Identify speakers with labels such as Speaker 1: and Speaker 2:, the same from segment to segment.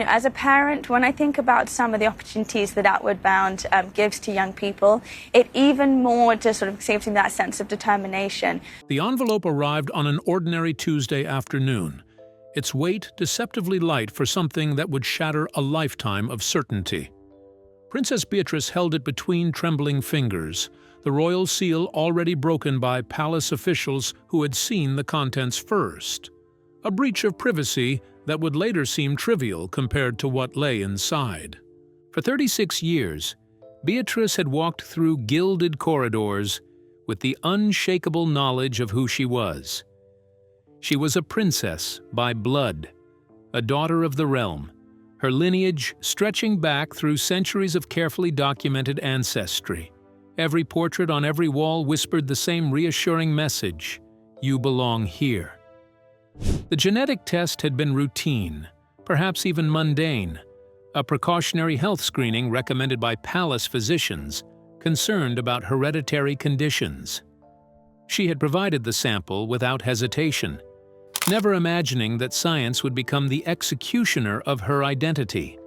Speaker 1: as a parent, when I think about some of the opportunities that Outward Bound gives to young people, it even more just sort of gives them that sense of determination.
Speaker 2: The envelope arrived on an ordinary Tuesday afternoon, its weight deceptively light for something that would shatter a lifetime of certainty. Princess Beatrice held it between trembling fingers, the royal seal already broken by palace officials who had seen the contents first. A breach of privacy that would later seem trivial compared to what lay inside. For 36 years, Beatrice had walked through gilded corridors with the unshakable knowledge of who she was. She was a princess by blood, a daughter of the realm, her lineage stretching back through centuries of carefully documented ancestry. Every portrait on every wall whispered the same reassuring message: you belong here. The genetic test had been routine, perhaps even mundane, a precautionary health screening recommended by palace physicians concerned about hereditary conditions. She had provided the sample without hesitation, never imagining that science would become the executioner of her identity.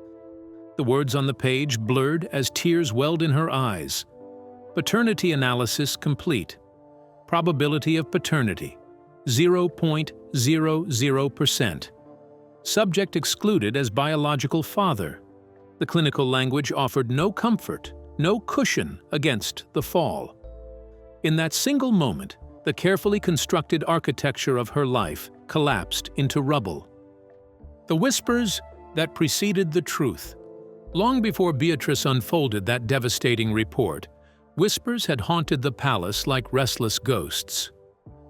Speaker 2: The words on the page blurred as tears welled in her eyes. Paternity analysis complete. Probability of paternity, 0.00%. Subject excluded as biological father. The clinical language offered no comfort, no cushion against the fall. In that single moment, the carefully constructed architecture of her life collapsed into rubble. The whispers that preceded the truth. Long before Beatrice unfolded that devastating report, whispers had haunted the palace like restless ghosts.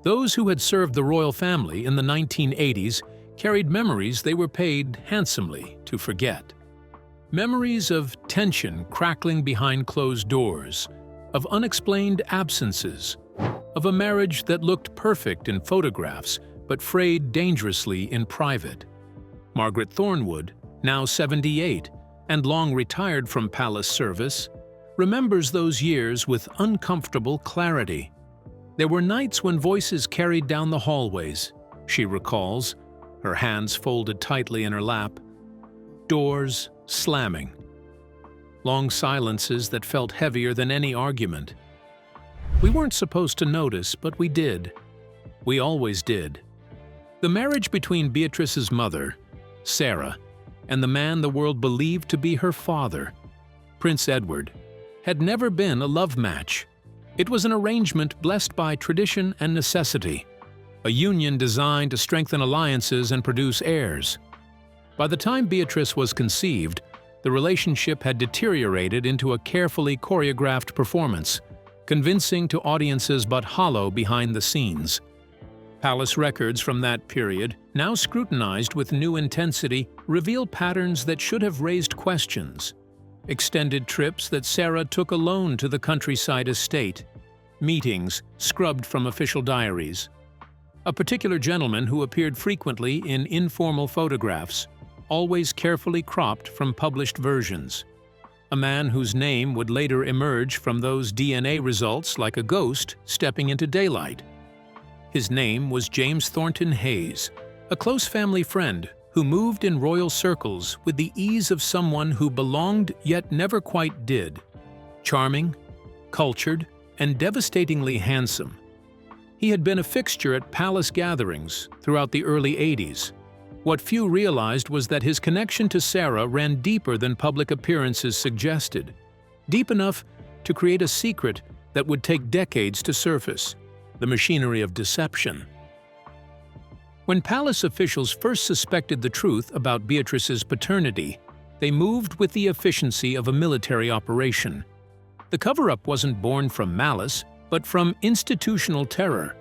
Speaker 2: Those who had served the royal family in the 1980s carried memories they were paid handsomely to forget. Memories of tension crackling behind closed doors, of unexplained absences, of a marriage that looked perfect in photographs but frayed dangerously in private. Margaret Thornwood, now 78 and long retired from palace service, remembers those years with uncomfortable clarity. There were nights when voices carried down the hallways, she recalls, her hands folded tightly in her lap, doors slamming. Long silences that felt heavier than any argument. We weren't supposed to notice, but we did. We always did. The marriage between Beatrice's mother, Sarah, and the man the world believed to be her father, Prince Edward, had never been a love match. It was an arrangement blessed by tradition and necessity, a union designed to strengthen alliances and produce heirs. By the time Beatrice was conceived, the relationship had deteriorated into a carefully choreographed performance, convincing to audiences but hollow behind the scenes. Palace records from that period, now scrutinized with new intensity, reveal patterns that should have raised questions. Extended trips that Sarah took alone to the countryside estate, meetings scrubbed from official diaries. A particular gentleman who appeared frequently in informal photographs, always carefully cropped from published versions. A man whose name would later emerge from those DNA results like a ghost stepping into daylight. His name was James Thornton Hayes, a close family friend who moved in royal circles with the ease of someone who belonged yet never quite did. Charming, cultured, and devastatingly handsome. He had been a fixture at palace gatherings throughout the early 80s. What few realized was that his connection to Sarah ran deeper than public appearances suggested, deep enough to create a secret that would take decades to surface, the machinery of deception. When palace officials first suspected the truth about Beatrice's paternity, they moved with the efficiency of a military operation. The cover-up wasn't born from malice, but from institutional terror,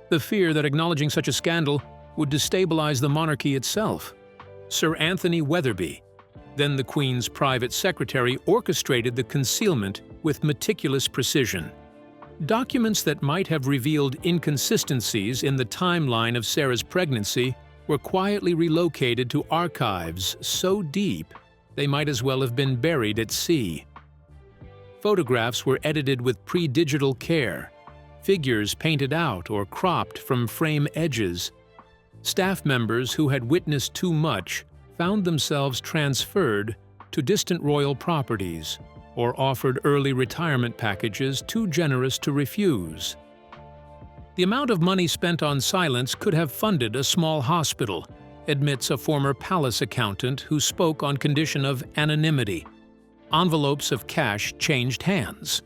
Speaker 2: the fear that acknowledging such a scandal would destabilize the monarchy itself. Sir Anthony Weatherby, then the Queen's private secretary, orchestrated the concealment with meticulous precision. Documents that might have revealed inconsistencies in the timeline of Sarah's pregnancy were quietly relocated to archives so deep they might as well have been buried at sea. Photographs were edited with pre-digital care, figures painted out or cropped from frame edges. Staff members who had witnessed too much found themselves transferred to distant royal properties or offered early retirement packages too generous to refuse. The amount of money spent on silence could have funded a small hospital, admits a former palace accountant who spoke on condition of anonymity. Envelopes of cash changed hands.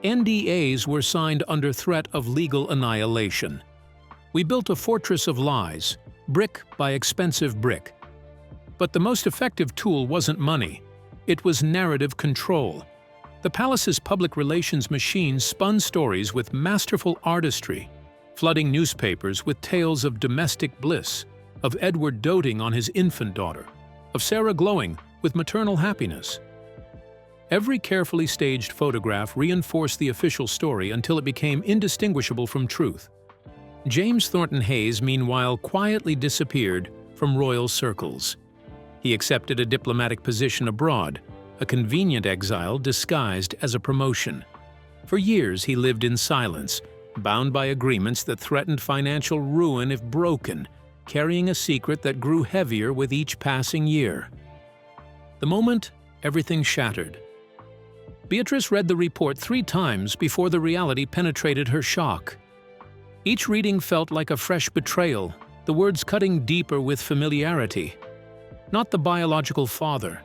Speaker 2: NDAs were signed under threat of legal annihilation. We built a fortress of lies, brick by expensive brick. But the most effective tool wasn't money. It was narrative control. The palace's public relations machine spun stories with masterful artistry, flooding newspapers with tales of domestic bliss, of Edward doting on his infant daughter, of Sarah glowing with maternal happiness. Every carefully staged photograph reinforced the official story until it became indistinguishable from truth. James Thornton Hayes, meanwhile, quietly disappeared from royal circles. He accepted a diplomatic position abroad, a convenient exile disguised as a promotion. For years he lived in silence, bound by agreements that threatened financial ruin if broken, carrying a secret that grew heavier with each passing year. The moment everything shattered. Beatrice read the report 3 times before the reality penetrated her shock. Each reading felt like a fresh betrayal, the words cutting deeper with familiarity. Not the biological father,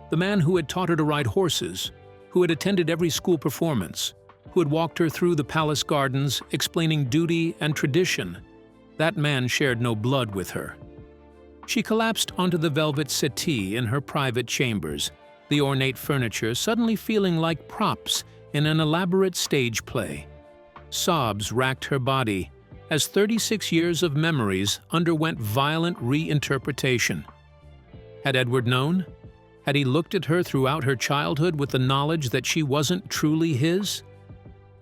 Speaker 2: the man who had taught her to ride horses, who had attended every school performance, who had walked her through the palace gardens explaining duty and tradition. That man shared no blood with her. She collapsed onto the velvet settee in her private chambers, the ornate furniture suddenly feeling like props in an elaborate stage play. Sobs racked her body as 36 years of memories underwent violent reinterpretation. Had Edward known? Had he looked at her throughout her childhood with the knowledge that she wasn't truly his?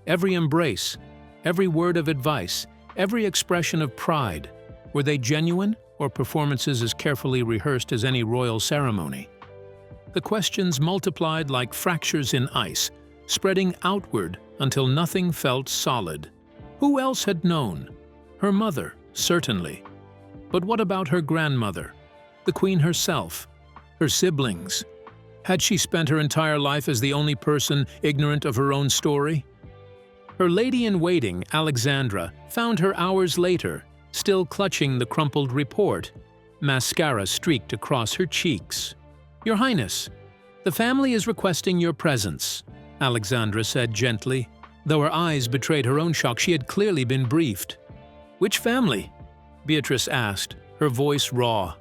Speaker 2: Every embrace, every word of advice, every expression of pride, were they genuine or performances as carefully rehearsed as any royal ceremony? The questions multiplied like fractures in ice, spreading outward until nothing felt solid. Who else had known? Her mother, certainly. But what about her grandmother, the Queen herself, her siblings? Had she spent her entire life as the only person ignorant of her own story? Her lady-in-waiting, Alexandra, found her hours later, still clutching the crumpled report. Mascara streaked across her cheeks. "Your Highness, the family is requesting your presence," Alexandra said gently. Though her eyes betrayed her own shock, she had clearly been briefed. "Which family?" Beatrice asked, her voice raw.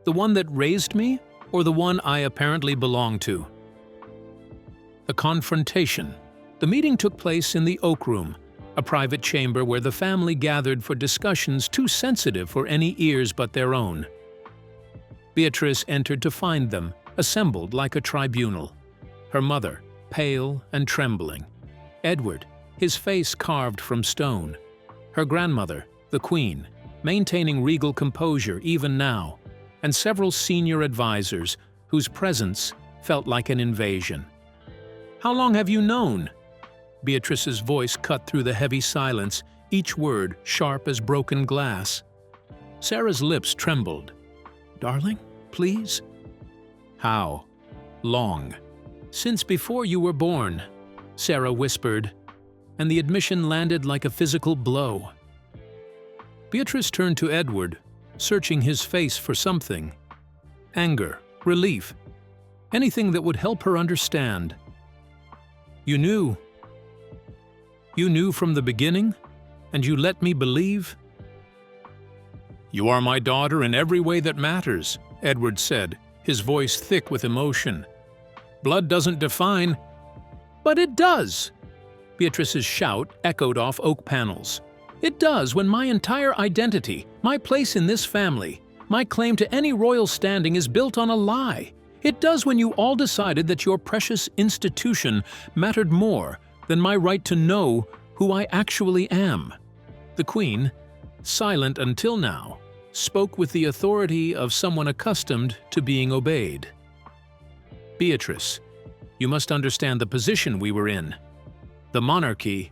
Speaker 2: "The one that raised me, or the one I apparently belong to?" A confrontation. The meeting took place in the Oak Room, a private chamber where the family gathered for discussions too sensitive for any ears but their own. Beatrice entered to find them, assembled like a tribunal. Her mother, pale and trembling. Edward, his face carved from stone. Her grandmother, the Queen, maintaining regal composure even now, and several senior advisors whose presence felt like an invasion. "How long have you known?" Beatrice's voice cut through the heavy silence, each word sharp as broken glass. Sarah's lips trembled. "Darling, please?" "How long?" "Since before you were born," Sarah whispered, and the admission landed like a physical blow. Beatrice turned to Edward, searching his face for something. Anger, relief, anything that would help her understand. "You knew. You knew from the beginning, and you let me believe?" "You are my daughter in every way that matters," Edward said, his voice thick with emotion. "Blood doesn't define—" "But it does!" Beatrice's shout echoed off oak panels. "It does when my entire identity, my place in this family, my claim to any royal standing is built on a lie. It does when you all decided that your precious institution mattered more than my right to know who I actually am." The Queen, silent until now, spoke with the authority of someone accustomed to being obeyed. "Beatrice, you must understand the position we were in. The monarchy—"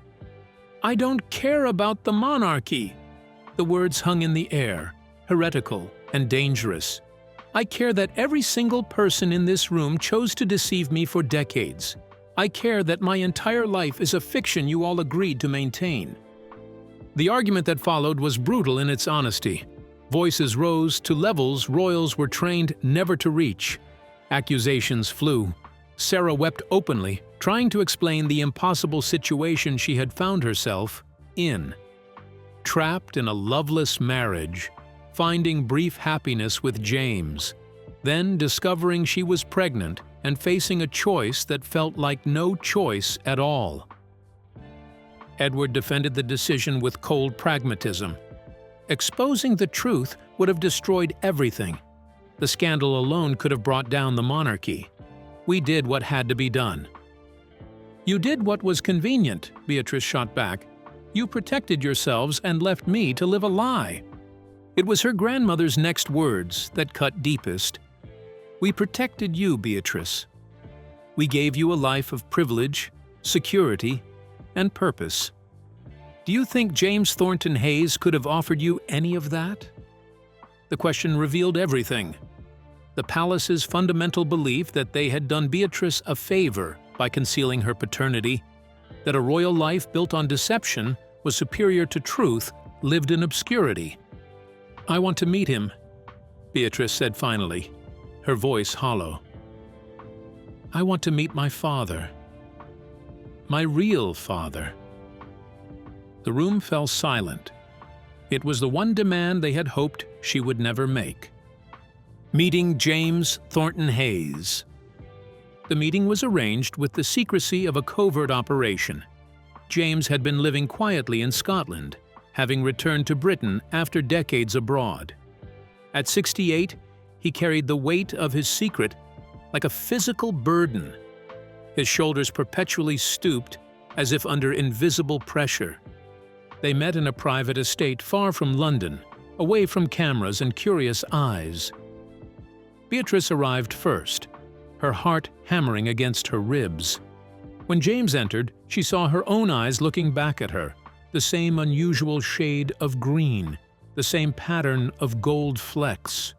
Speaker 2: "I don't care about the monarchy!" The words hung in the air, heretical and dangerous. I care that every single person in this room chose to deceive me for decades. I care that my entire life is a fiction you all agreed to maintain." The argument that followed was brutal in its honesty. Voices rose to levels royals were trained never to reach. Accusations flew. Sarah wept openly, trying to explain the impossible situation she had found herself in. Trapped in a loveless marriage, finding brief happiness with James, then discovering she was pregnant and facing a choice that felt like no choice at all. Edward defended the decision with cold pragmatism. Exposing the truth would have destroyed everything. The scandal alone could have brought down the monarchy. We did what had to be done. "You did what was convenient," Beatrice shot back. "You protected yourselves and left me to live a lie." It was her grandmother's next words that cut deepest. "We protected you, Beatrice. We gave you a life of privilege, security, and purpose. Do you think James Thornton Hayes could have offered you any of that?" The question revealed everything. The palace's fundamental belief that they had done Beatrice a favor by concealing her paternity, that a royal life built on deception was superior to truth, lived in obscurity. "I want to meet him," Beatrice said finally, her voice hollow. "I want to meet my father. My real father." The room fell silent. It was the one demand they had hoped she would never make. Meeting James Thornton Hayes. The meeting was arranged with the secrecy of a covert operation. James had been living quietly in Scotland, having returned to Britain after decades abroad. At 68, he carried the weight of his secret like a physical burden. His shoulders perpetually stooped as if under invisible pressure. They met in a private estate far from London, away from cameras and curious eyes. Beatrice arrived first, her heart hammering against her ribs. When James entered, she saw her own eyes looking back at her, the same unusual shade of green, the same pattern of gold flecks.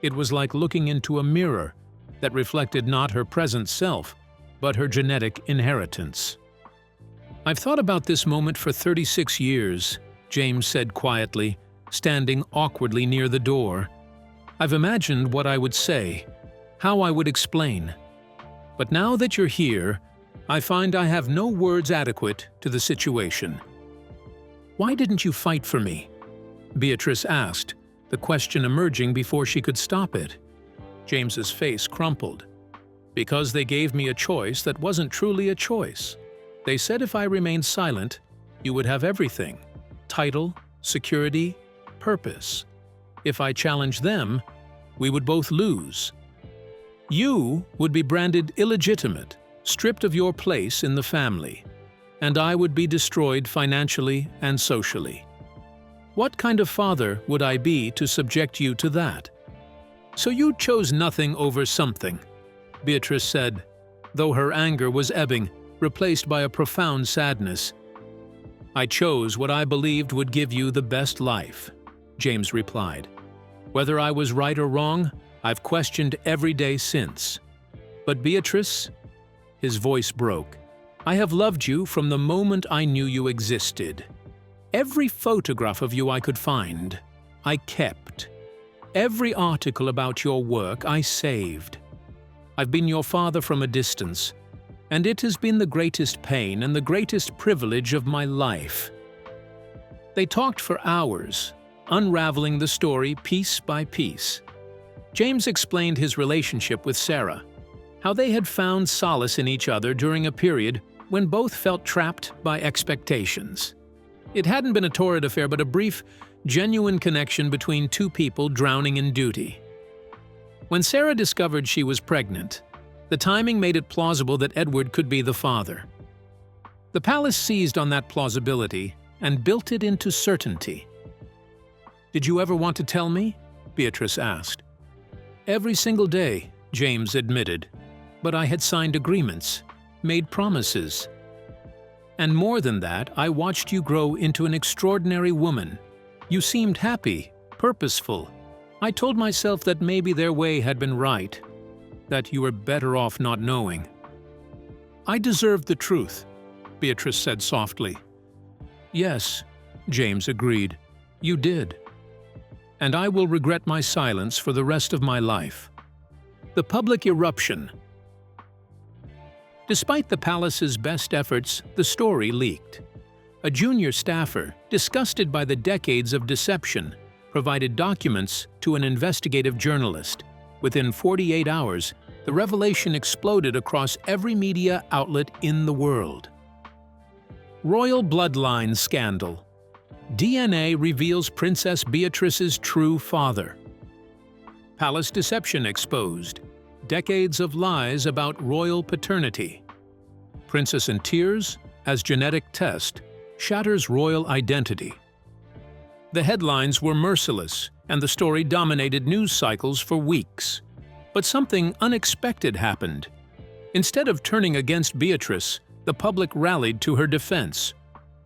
Speaker 2: It was like looking into a mirror that reflected not her present self, but her genetic inheritance. "I've thought about this moment for 36 years, James said quietly, standing awkwardly near the door. "I've imagined what I would say, how I would explain. But now that you're here, I find I have no words adequate to the situation." "Why didn't you fight for me?" Beatrice asked, the question emerging before she could stop it. James's face crumpled. "Because they gave me a choice that wasn't truly a choice. They said if I remained silent, you would have everything: title, security, purpose. If I challenged them, we would both lose. You would be branded illegitimate, stripped of your place in the family, and I would be destroyed financially and socially. What kind of father would I be to subject you to that? So you chose nothing over something," Beatrice said, though her anger was ebbing, replaced by a profound sadness. "I chose what I believed would give you the best life," James replied. "Whether I was right or wrong, I've questioned every day since. But Beatrice," his voice broke, "I have loved you from the moment I knew you existed. Every photograph of you I could find, I kept. Every article about your work I saved. I've been your father from a distance, and it has been the greatest pain and the greatest privilege of my life." They talked for hours, unraveling the story piece by piece. James explained his relationship with Sarah, how they had found solace in each other during a period when both felt trapped by expectations. It hadn't been a torrid affair, but a brief, genuine connection between two people drowning in duty. When Sarah discovered she was pregnant, the timing made it plausible that Edward could be the father. The palace seized on that plausibility and built it into certainty. "Did you ever want to tell me?" Beatrice asked. "Every single day," James admitted, "but I had signed agreements, made promises. And more than that, I watched you grow into an extraordinary woman. You seemed happy, purposeful, I told myself that maybe their way had been right, that you were better off not knowing. I deserved the truth, Beatrice said softly. Yes, James agreed, you did. And I will regret my silence for the rest of my life. The public eruption. Despite the palace's best efforts, the story leaked. A junior staffer, disgusted by the decades of deception, provided documents to an investigative journalist. Within 48 hours, the revelation exploded across every media outlet in the world. Royal bloodline scandal. DNA reveals Princess Beatrice's true father. Palace deception exposed. Decades of lies about royal paternity. Princess in tears as genetic test shatters royal identity. The headlines were merciless, and the story dominated news cycles for weeks. But something unexpected happened. Instead of turning against Beatrice, the public rallied to her defense.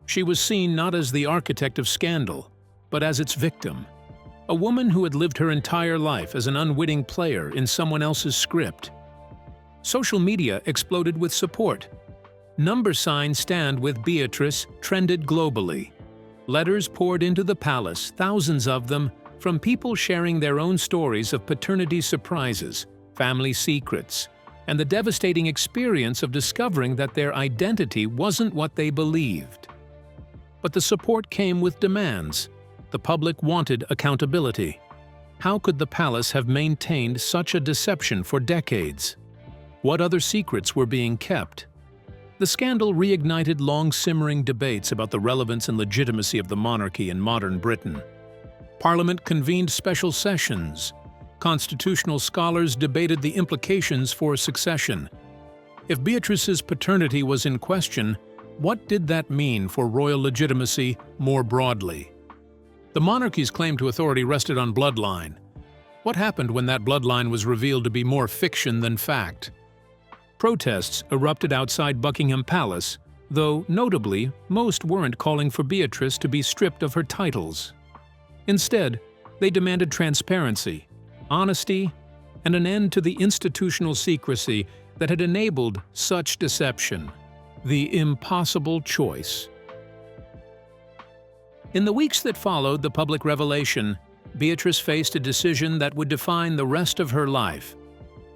Speaker 2: She was seen not as the architect of scandal, but as its victim. A woman who had lived her entire life as an unwitting player in someone else's script. Social media exploded with support. Number signs stand with Beatrice trended globally. Letters poured into the palace, thousands of them, from people sharing their own stories of paternity surprises, family secrets, and the devastating experience of discovering that their identity wasn't what they believed. But the support came with demands. The public wanted accountability. How could the palace have maintained such a deception for decades? What other secrets were being kept? The scandal reignited long-simmering debates about the relevance and legitimacy of the monarchy in modern Britain. Parliament convened special sessions. Constitutional scholars debated the implications for succession. If Beatrice's paternity was in question, what did that mean for royal legitimacy more broadly? The monarchy's claim to authority rested on bloodline. What happened when that bloodline was revealed to be more fiction than fact? Protests erupted outside Buckingham Palace, though, notably, most weren't calling for Beatrice to be stripped of her titles. Instead, they demanded transparency, honesty, and an end to the institutional secrecy that had enabled such deception. The impossible choice. In the weeks that followed the public revelation, Beatrice faced a decision that would define the rest of her life.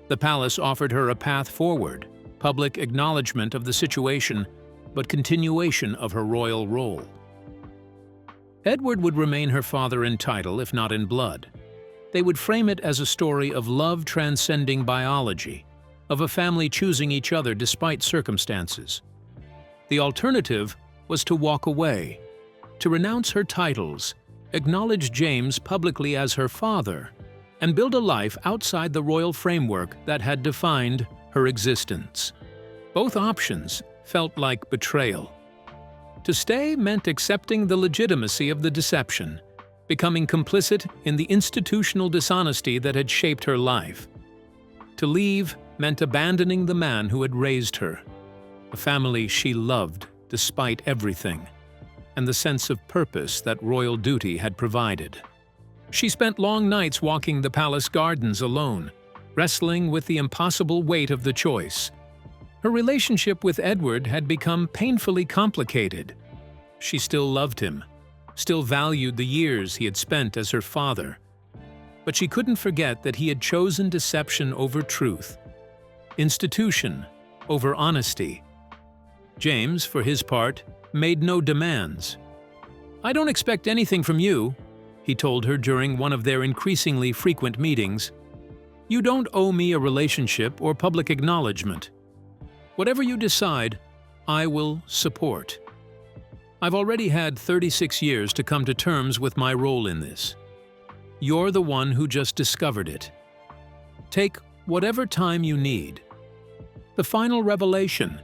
Speaker 2: The palace offered her a path forward, public acknowledgement of the situation, but continuation of her royal role. Edward would remain her father in title, if not in blood. They would frame it as a story of love transcending biology, of a family choosing each other despite circumstances. The alternative was to walk away, to renounce her titles, acknowledge James publicly as her father, and build a life outside the royal framework that had defined her existence. Both options felt like betrayal. To stay meant accepting the legitimacy of the deception, becoming complicit in the institutional dishonesty that had shaped her life. To leave meant abandoning the man who had raised her, a family she loved despite everything, and the sense of purpose that royal duty had provided. She spent long nights walking the palace gardens alone, wrestling with the impossible weight of the choice. Her relationship with Edward had become painfully complicated. She still loved him, still valued the years he had spent as her father. But she couldn't forget that he had chosen deception over truth, institution over honesty. James, for his part, made no demands. "I don't expect anything from you," he told her during one of their increasingly frequent meetings. "You don't owe me a relationship or public acknowledgement. Whatever you decide, I will support. I've already had 36 years to come to terms with my role in this. You're the one who just discovered it. Take whatever time you need." The final revelation.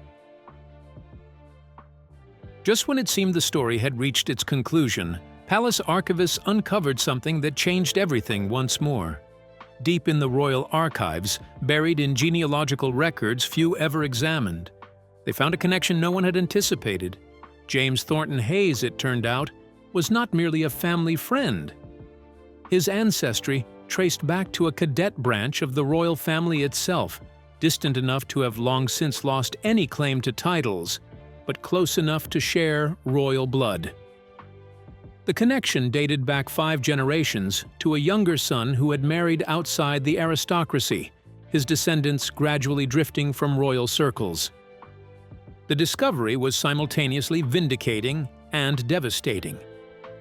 Speaker 2: Just when it seemed the story had reached its conclusion, palace archivists uncovered something that changed everything once more. Deep in the royal archives, buried in genealogical records few ever examined, they found a connection no one had anticipated. James Thornton Hayes, it turned out, was not merely a family friend. His ancestry traced back to a cadet branch of the royal family itself, distant enough to have long since lost any claim to titles, but close enough to share royal blood. The connection dated back 5 generations to a younger son who had married outside the aristocracy, his descendants gradually drifting from royal circles. The discovery was simultaneously vindicating and devastating.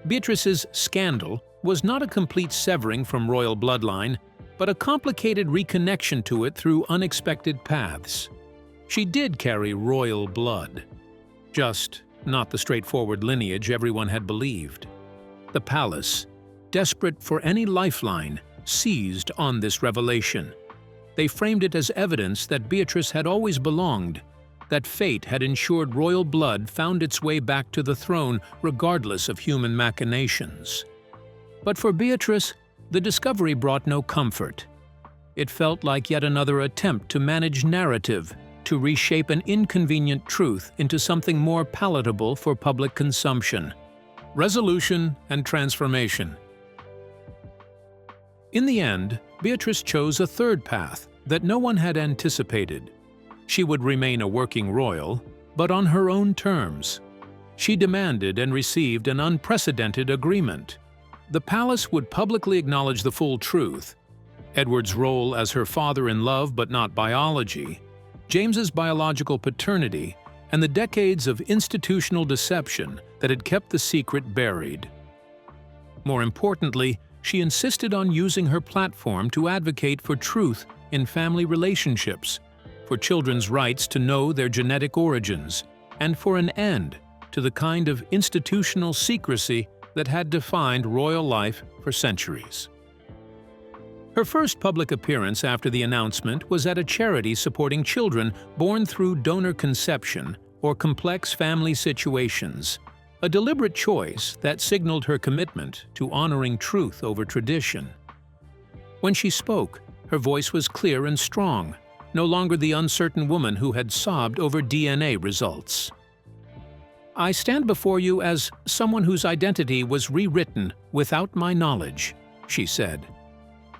Speaker 2: Beatrice's scandal was not a complete severing from royal bloodline, but a complicated reconnection to it through unexpected paths. She did carry royal blood, just not the straightforward lineage everyone had believed. The palace, desperate for any lifeline, seized on this revelation. They framed it as evidence that Beatrice had always belonged, that fate had ensured royal blood found its way back to the throne regardless of human machinations. But for Beatrice, the discovery brought no comfort. It felt like yet another attempt to manage narrative, to reshape an inconvenient truth into something more palatable for public consumption. Resolution and transformation. In the end, Beatrice chose a third path that no one had anticipated. She would remain a working royal, but on her own terms. She demanded and received an unprecedented agreement. The palace would publicly acknowledge the full truth: Edward's role as her father in love but not biology, James's biological paternity, and the decades of institutional deception that had kept the secret buried. More importantly, she insisted on using her platform to advocate for truth in family relationships, for children's rights to know their genetic origins, and for an end to the kind of institutional secrecy that had defined royal life for centuries. Her first public appearance after the announcement was at a charity supporting children born through donor conception or complex family situations, a deliberate choice that signaled her commitment to honoring truth over tradition. When she spoke, her voice was clear and strong, no longer the uncertain woman who had sobbed over DNA results. "I stand before you as someone whose identity was rewritten without my knowledge," she said.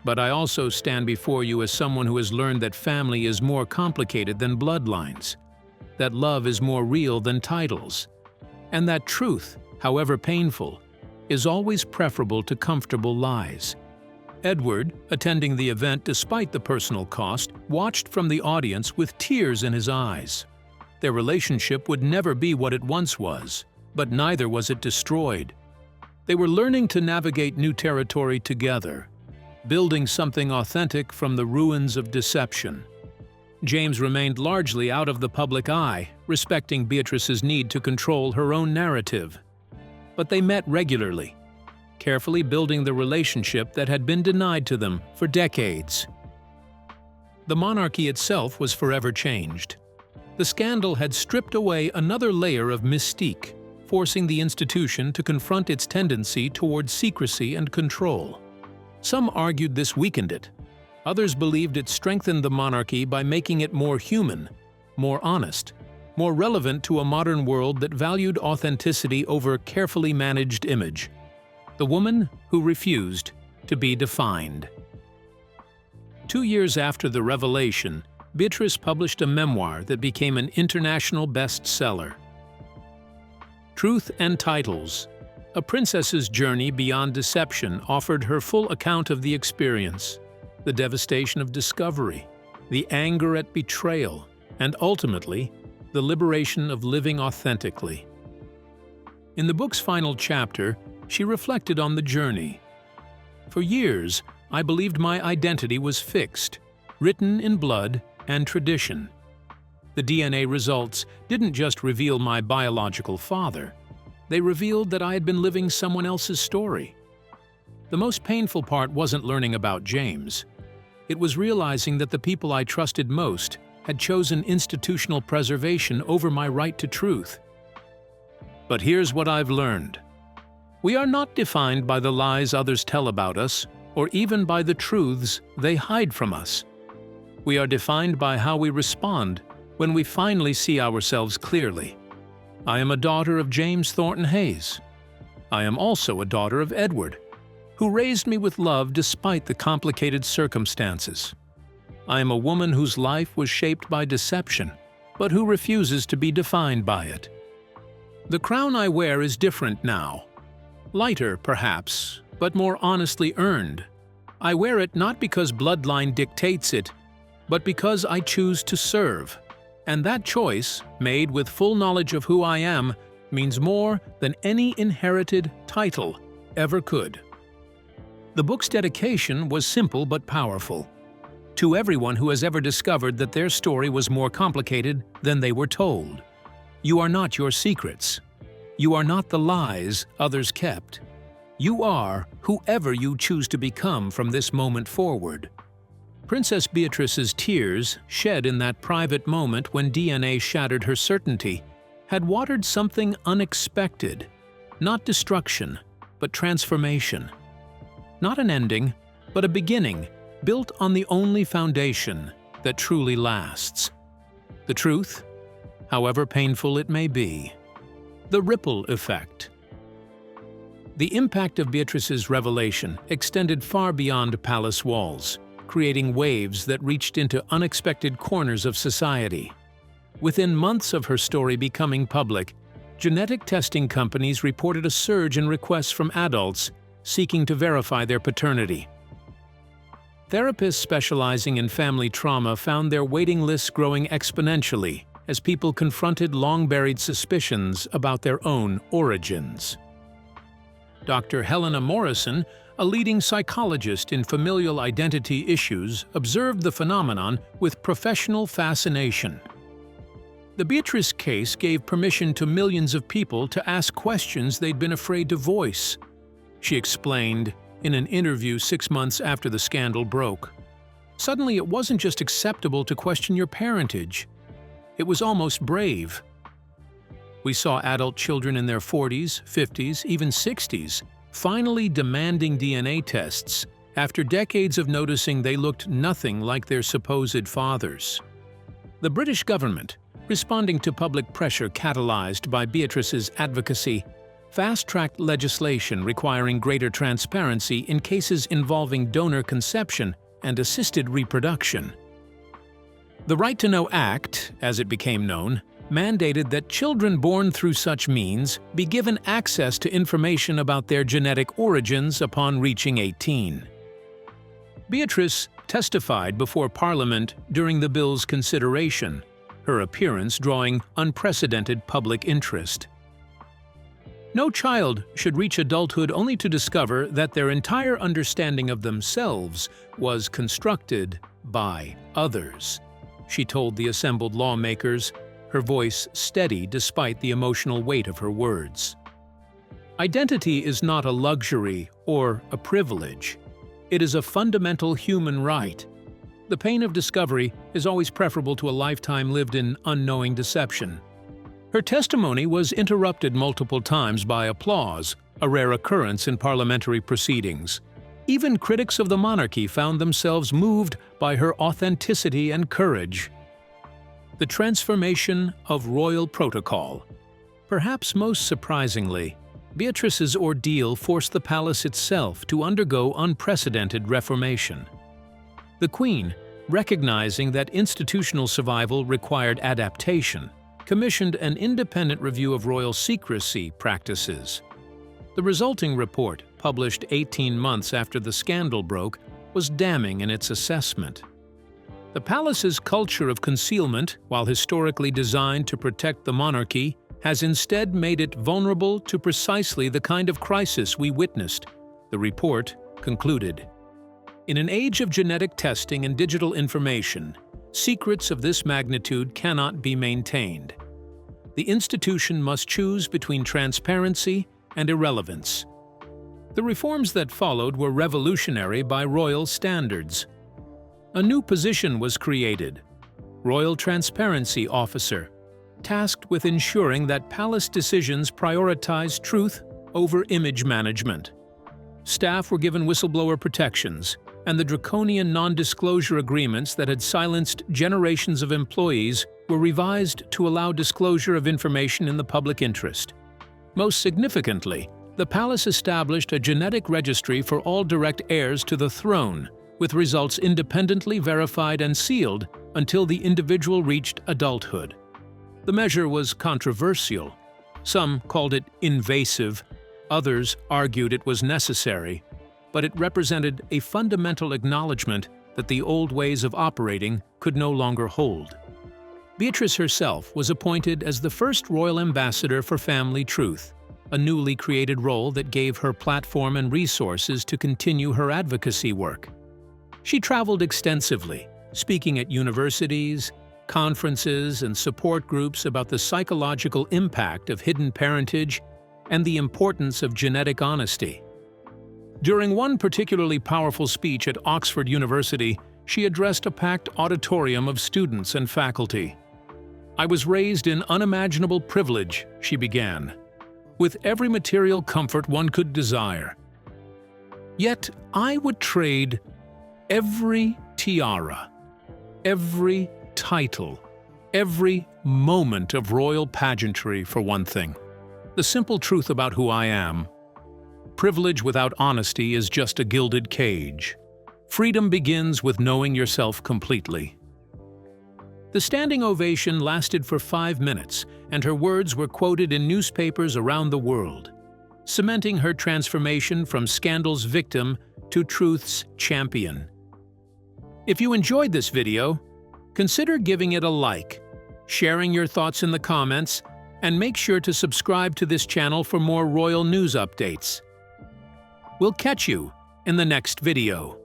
Speaker 2: "But I also stand before you as someone who has learned that family is more complicated than bloodlines, that love is more real than titles, and that truth, however painful, is always preferable to comfortable lies." Edward, attending the event despite the personal cost, watched from the audience with tears in his eyes. Their relationship would never be what it once was, but neither was it destroyed. They were learning to navigate new territory together, building something authentic from the ruins of deception. James remained largely out of the public eye, respecting Beatrice's need to control her own narrative. But they met regularly, carefully building the relationship that had been denied to them for decades. The monarchy itself was forever changed. The scandal had stripped away another layer of mystique, forcing the institution to confront its tendency toward secrecy and control. Some argued this weakened it. Others believed it strengthened the monarchy by making it more human, more honest, more relevant to a modern world that valued authenticity over carefully managed image. The woman who refused to be defined. 2 years after the revelation, Beatrice published a memoir that became an international bestseller. Truth and Titles: A Princess's Journey Beyond Deception offered her full account of the experience, the devastation of discovery, the anger at betrayal, and ultimately, the liberation of living authentically. In the book's final chapter, she reflected on the journey. "For years, I believed my identity was fixed, written in blood and tradition. The DNA results didn't just reveal my biological father. They revealed that I had been living someone else's story. The most painful part wasn't learning about James. It was realizing that the people I trusted most had chosen institutional preservation over my right to truth. But here's what I've learned. We are not defined by the lies others tell about us, or even by the truths they hide from us. We are defined by how we respond when we finally see ourselves clearly. I am a daughter of James Thornton Hayes. I am also a daughter of Edward. who raised me with love despite the complicated circumstances. I am a woman whose life was shaped by deception, but who refuses to be defined by it. The crown I wear is different now. Lighter, perhaps, but more honestly earned. I wear it not because bloodline dictates it, but because I choose to serve. And that choice, made with full knowledge of who I am, means more than any inherited title ever could. The book's dedication was simple but powerful. To everyone who has ever discovered that their story was more complicated than they were told. You are not your secrets. You are not the lies others kept. You are whoever you choose to become from this moment forward. Princess Beatrice's tears, shed in that private moment when DNA shattered her certainty, had watered something unexpected. Not destruction, but transformation. Not an ending, but a beginning, built on the only foundation that truly lasts. The truth, however painful it may be. The ripple effect. The impact of Beatrice's revelation extended far beyond palace walls, creating waves that reached into unexpected corners of society. Within months of her story becoming public, genetic testing companies reported a surge in requests from adults seeking to verify their paternity. Therapists specializing in family trauma found their waiting lists growing exponentially as people confronted long-buried suspicions about their own origins. Dr. Helena Morrison, a leading psychologist in familial identity issues, observed the phenomenon with professional fascination. The Beatrice case gave permission to millions of people to ask questions they'd been afraid to voice. She explained in an interview 6 months after the scandal broke. Suddenly, it wasn't just acceptable to question your parentage. It was almost brave. We saw adult children in their 40s, 50s, even 60s, finally demanding DNA tests after decades of noticing they looked nothing like their supposed fathers. The British government, responding to public pressure catalyzed by Beatrice's advocacy, fast-tracked legislation requiring greater transparency in cases involving donor conception and assisted reproduction. The Right to Know Act, as it became known, mandated that children born through such means be given access to information about their genetic origins upon reaching 18. Beatrice testified before Parliament during the bill's consideration, her appearance drawing unprecedented public interest. No child should reach adulthood only to discover that their entire understanding of themselves was constructed by others, she told the assembled lawmakers, her voice steady despite the emotional weight of her words. Identity is not a luxury or a privilege. It is a fundamental human right. The pain of discovery is always preferable to a lifetime lived in unknowing deception. Her testimony was interrupted multiple times by applause, a rare occurrence in parliamentary proceedings. Even critics of the monarchy found themselves moved by her authenticity and courage. The transformation of royal protocol. Perhaps most surprisingly, Beatrice's ordeal forced the palace itself to undergo unprecedented reformation. The Queen, recognizing that institutional survival required adaptation, commissioned an independent review of royal secrecy practices. The resulting report, published 18 months after the scandal broke, was damning in its assessment. The palace's culture of concealment, while historically designed to protect the monarchy, has instead made it vulnerable to precisely the kind of crisis we witnessed, the report concluded. In an age of genetic testing and digital information, secrets of this magnitude cannot be maintained. The institution must choose between transparency and irrelevance. The reforms that followed were revolutionary by royal standards. A new position was created, Royal Transparency Officer, tasked with ensuring that palace decisions prioritize truth over image management. Staff were given whistleblower protections, and the draconian non-disclosure agreements that had silenced generations of employees were revised to allow disclosure of information in the public interest. Most significantly, The palace established a genetic registry for all direct heirs to the throne, with results independently verified and sealed until the individual reached adulthood. The measure was controversial. Some called it invasive, others argued it was necessary, but it represented a fundamental acknowledgement that the old ways of operating could no longer hold. Beatrice herself was appointed as the first royal ambassador for family truth, a newly created role that gave her platform and resources to continue her advocacy work. She traveled extensively, speaking at universities, conferences, and support groups about the psychological impact of hidden parentage and the importance of genetic honesty. During one particularly powerful speech at Oxford University, she addressed a packed auditorium of students and faculty. "I was raised in unimaginable privilege," she began, "with every material comfort one could desire. Yet I would trade every tiara, every title, every moment of royal pageantry for one thing: the simple truth about who I am. Privilege without honesty is just a gilded cage. Freedom begins with knowing yourself completely." The standing ovation lasted for 5 minutes, and her words were quoted in newspapers around the world, cementing her transformation from scandal's victim to truth's champion. If you enjoyed this video, consider giving it a like, sharing your thoughts in the comments, and make sure to subscribe to this channel for more royal news updates. We'll catch you in the next video.